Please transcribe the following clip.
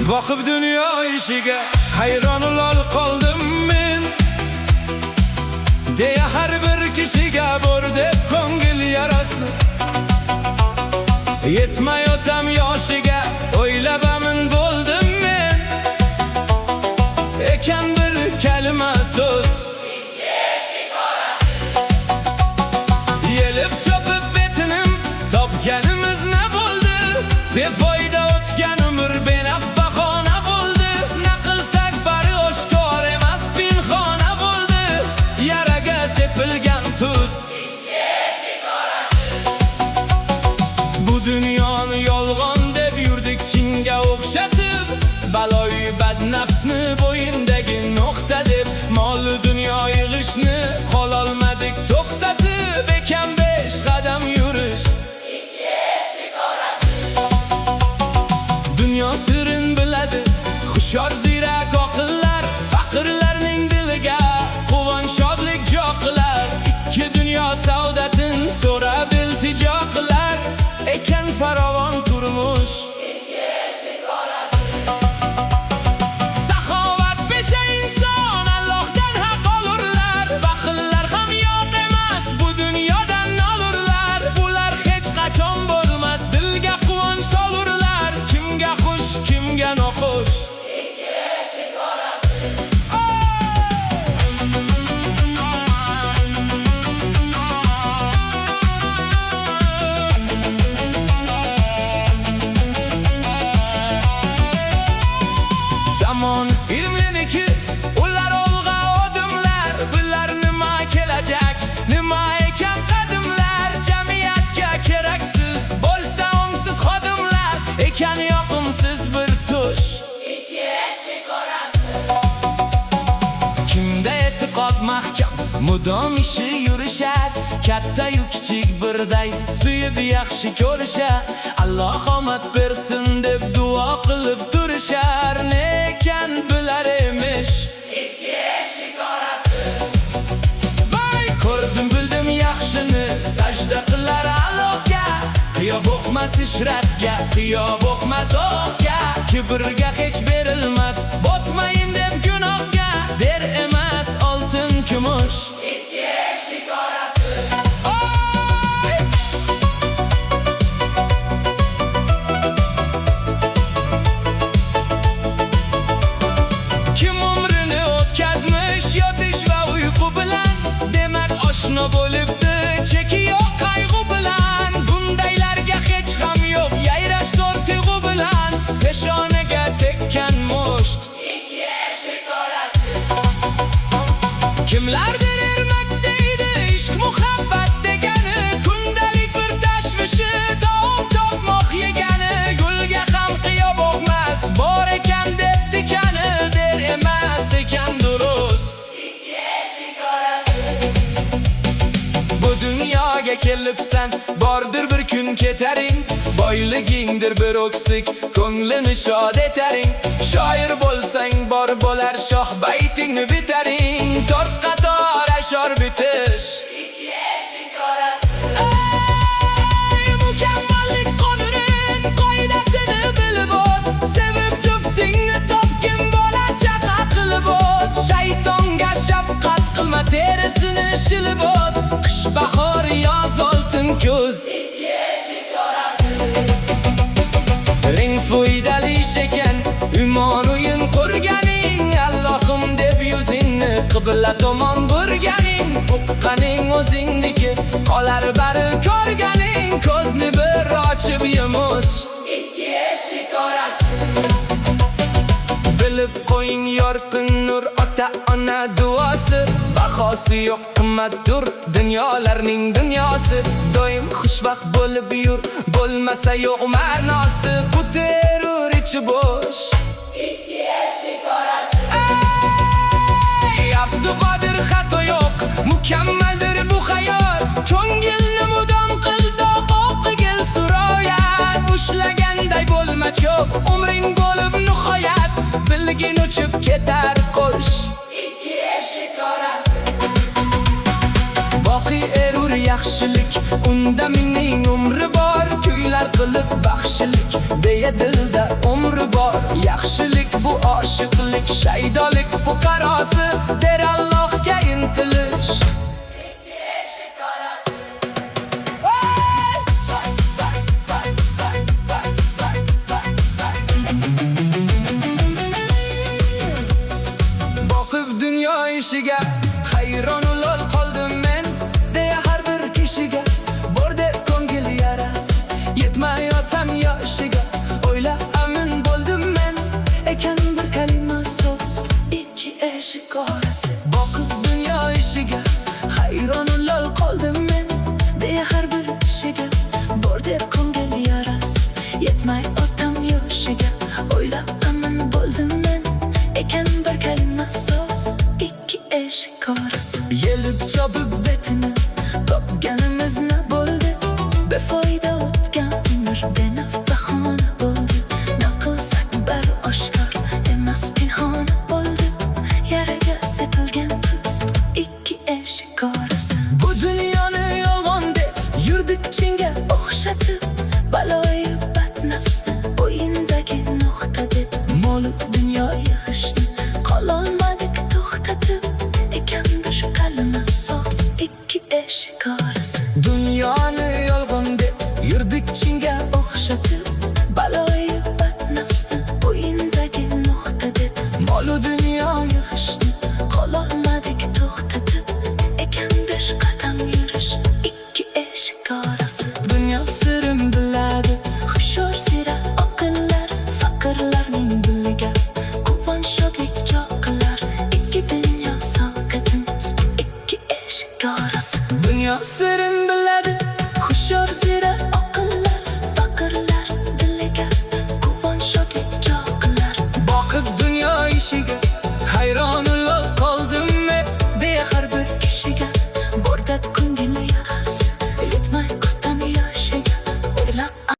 Bakıp dünya ishiga hayron lol qoldim men. Deya har bir kishiga bor deb ko'ngil yarasini. Yetmay o'tam yoshiga o'ylab amin bo'ldim men. Ekan bir kalima so'z yelib chopib betinim, topganimiz ne bo'ldi? Befoyda o'tgan umr benaf bahona bo'ldi. Na qilsak bari oshkor emas, pinhona bo'ldi. Yaraga sepilgan tuz bu dunyoni yolg'on deb yurdik chinga o'xshatib. Baloyi badnafsni bo'yindagi nuqta deb mol dunyo yig'ishni qololmadik to'xtatib. Ekan 5 qadam yurish dunyo sirin biladi. Hushyor ziyrak oqillar faqirlarning diliga quvonch shodlik jo qilar. Ikki dunyo savdatin so'rab iltijo qilar. Ekan farovon turmush saxovat pesha inson Allohdan haq olurlar. Baxillar ham yo'q emas, bu dunyodan olurlar. Bular hech qachon bo'lmas, dilga quvonch solurlar. Kimga xush, kimga noxush. Zamon ilmliniki, ular olg'a odimlar. Bular nima kelajak, nima ekan qadimlar. Jamiyatga keraksiz bo'lsa ongsiz xodimlar. Ekan yoqimsiz bir tush ikki eshik orasi. Kimda e'tiqod mahkam, mudom ishi yurishar. Katta-yu kichik birday suyib yaxshi ko'rishar. Alloh omad bersin deb duo qilib turishar. Nekan bular emish ikki eshik orasi. Voy ko'rdim bildim yaxshini, sajda qilar Allohga. Qiyo bo'qmas ishratga, qiyo bo'qmas o'qqa. Kibrga hech berilmas, botmayin deb gunohga. Der emas oltin kumush ikki eshik orasi. Kim umrini o'tkazmish yotish va uyqu bilan, demak oshno bo'libdi cheki yo'q qayg'u bilan. Bundaylarga hech ham yo'q yayrash zo'r tuyg'u bilan. Peshonaga tekkan musht ikki eshik orasi. Kimlardir ermak deydi ishq muhabbat degani. Kundalik bir tashvishi taom topmoq yegani. Gulga ham qiyo bo'g'mas, bor ekan deb tikani. Der emas ekan durust ikki eshik orasi. Bu dunyoga kelibsan, bordir bir kun ketaring. Boyligingdir bir o'ksik, ko'nglini shod etaring. Shoir bo'lsang bor bo'lar, shoh baytingni bitaring. 4 qator ashor bitish ikki eshik orasi. Mukammallik qonunin qoidasini bilib o't. Sevib juftingni topgin bola chaqa qilib o't. Shaytonga shafqat qilma, terisini shilib o't. Qish bahor yoz oltin kuz ikki eshik orasi. Ring foydali ekan umon o'yin qurganing. Allohim deb yuzingni qibla tomon burganing. Uqqaning o'zingniki qolar bari ko'rganing. Ko'zni bir ochib yumush ikki eshik orasi. Bilib qo'ying yorqin nur ota ona duosi. Bahosi yo'q qimmatdir dunyolarning dunyosi. Doim xushvaqt bo'lib yur, bo'lmasa yo'q ma'nosi. Quterur ichi bo'sh ikki eshik orasi. Abduqodir xato yo'q, mukammaldir bu hayot. Ko'ngilni mudom qildi o'qigil suroyat. Ushlaganday bo'lma cho'p, umring bo'lib nihoyat. Bilgin uchib ketar qush ikki eshik orasi. Boqiy erur yaxshilik, unda mingning umri bor. to'ylar qilib baxshilik deya dilda umri bor. Yaxshilik bu oshiqlik, shaydolik fuqarosi, der Allohga intilish. Boqib dunyo ishiga hayron ulol qoldim men, deya har bir kishiga bor deb ko'ngil yarasi. Yetmayotam yoshiga o'yla amin bo'ldim men, ekan bir kalima so'z ikki eshik orasi. Boqib dunyo ishiga hayron ulol qoldim men, deya har bir kishiga bor deb ko'ngil yarasi. Yetmayotam yoshiga o'yla amin bo'ldim men, ekan bir kalima so'z ikki eshik orasi. Yelib chopib betini topganimiz ne bo'ldi? Befoyda o'tgan umr benaf bahona bo'ldi. Na qilsak bari oshkor emas pinhona bo'ldi. Yaraga sepilgan tuz ikki eshik orasi. Bu dunyoni yolg'on deb yurdik chinga o'xshatib, baloyi badnafsni o'yindagi nuqta deb mol dunyo yig'ishni qololmadik to'xtatib, ekan bir kalima so'z ikki eshik orasi. Dunyoni yolg'on deb yurdik chinga o'xshatib,